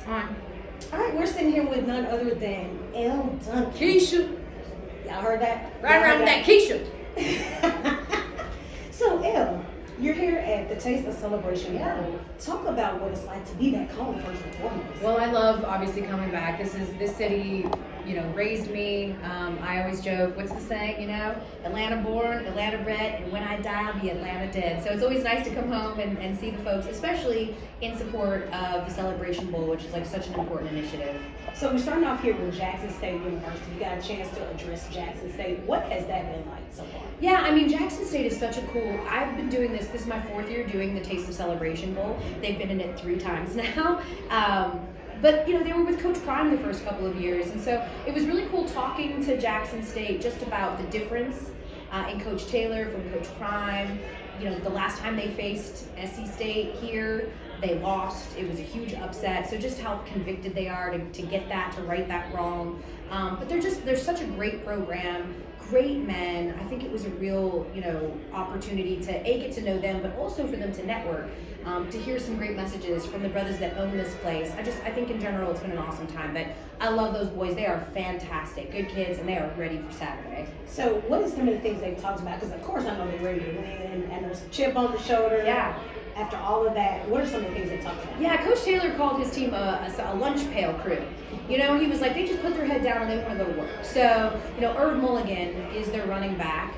On. All right, we're sitting here with none other than Elle Duncan. Keisha. Y'all heard that? Right around with that Keisha. So, Elle, you're here at the Taste of Celebration Bowl. Talk about what it's like to be back home first and foremost. Well, I love obviously coming back. This city, raised me. I always joke, what's the saying, Atlanta born, Atlanta bred, and when I die, I'll be Atlanta dead. So it's always nice to come home and see the folks, especially in support of the Celebration Bowl, which is like such an important initiative. So we're starting off here with Jackson State University. You got a chance to address Jackson State. What has that been like so far? Yeah, I mean, Jackson State is such a cool, I've been doing this is my 4th year doing the Taste of Celebration Bowl. They've been in it 3 times now. But, they were with Coach Prime the first couple of years. And so it was really cool talking to Jackson State just about the difference in Coach Taylor from Coach Prime. The last time they faced SC State here, they lost. It was a huge upset. So just how convicted they are to get that, to right that wrong. But they're such a great program, great men. I think it was a real, opportunity to get to know them, but also for them to network, to hear some great messages from the brothers that own this place. I think in general it's been an awesome time. But I love those boys. They are fantastic, good kids, and they are ready for Saturday. So what is some of the things they've talked about? Because of course I know they're ready to win, and there's a chip on the shoulder. Yeah. After all of that, what are some of the things they talked about? Yeah, Coach Taylor called his team a lunch pail crew. He was like, they just put their head down and they want to go to work. So, Irv Mulligan is their running back,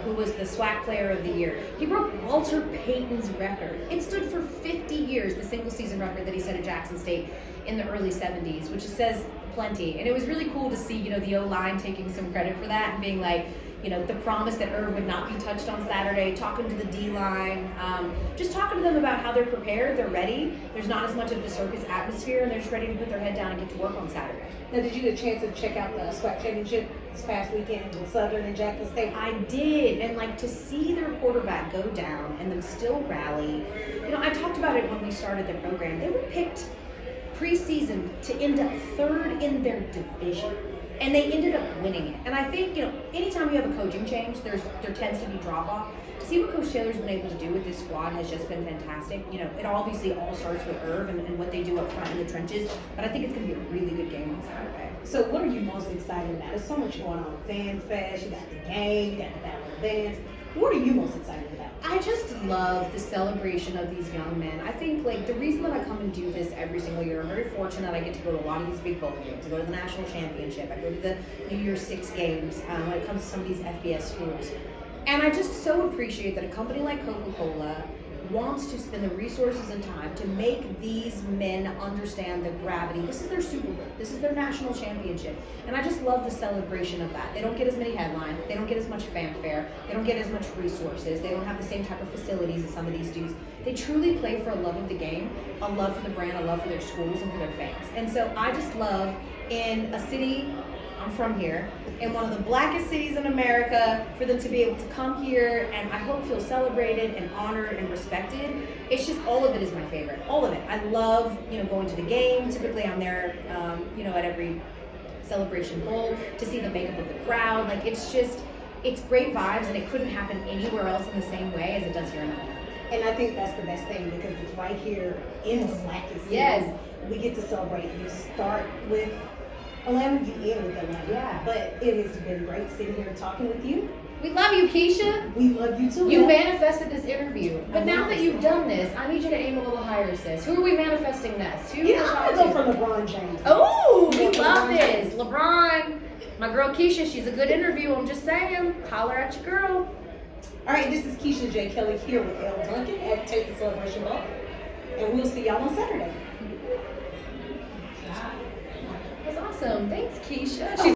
who was the SWAC Player of the Year. He broke Walter Payton's record. It stood for 50 years, the single season record that he set at Jackson State in the early 70s, which says plenty. And it was really cool to see, the O-line taking some credit for that and being like, the promise that Irv would not be touched on Saturday, talking to the D-line, just talking to them about how they're prepared, they're ready. There's not as much of the circus atmosphere, and they're just ready to put their head down and get to work on Saturday. Now, did you get a chance to check out the SWAC championship this past weekend with Southern and Jackson State? I did, and to see their quarterback go down and them still rally. I talked about it when we started the program. They were picked preseason to end up 3rd in their division. And they ended up winning it. And I think, anytime you have a coaching change, there tends to be drop-off. To see what Coach Taylor's been able to do with this squad has just been fantastic. It obviously all starts with Irv and what they do up front in the trenches, but I think it's going to be a really good game on Saturday. So what are you most excited about? There's so much going on. Fan Fest, you got the game, you got the Battle of the Bands. What are you most excited about? I just love the celebration of these young men. I think the reason that I come and do this every single year, I'm very fortunate I get to go to a lot of these big bowl games. I go to the national championship. I go to the New Year's 6 games when it comes to some of these FBS schools. And I just so appreciate that a company like Coca-Cola wants to spend the resources and time to make these men understand the gravity. This is their Super Bowl. This is their national championship. And I just love the celebration of that. They don't get as many headlines. They don't get as much fanfare. They don't get as much resources. They don't have the same type of facilities as some of these dudes. They truly play for a love of the game, a love for the brand, a love for their schools and for their fans. And so I just love in a city, I'm from here, in one of the blackest cities in America, for them to be able to come here and I hope feel celebrated and honored and respected. It's just, all of it is my favorite. All of it. I love, going to the game. Typically I'm there, at every Celebration Bowl to see the makeup of the crowd. It's great vibes, and it couldn't happen anywhere else in the same way as it does here in Atlanta. And I think that's the best thing because it's right here in the blackest city. Yes. We get to celebrate. You start with Atlanta, you end with Atlanta. Yeah. But it has been great sitting here talking with you. We love you, Keisha. We love you too. You manifested this interview. But now that you've done this, I need you to aim a little higher, sis. Who are we manifesting next? I'm going to go for LeBron James. Oh, we love this. LeBron. My girl Keisha, she's a good interview. I'm just saying. Holler at your girl. All right, this is Keisha J. Kelly here with Elle Duncan at Taste the Celebration Bowl. And we'll see y'all on Saturday. That's awesome. Thanks, Keisha.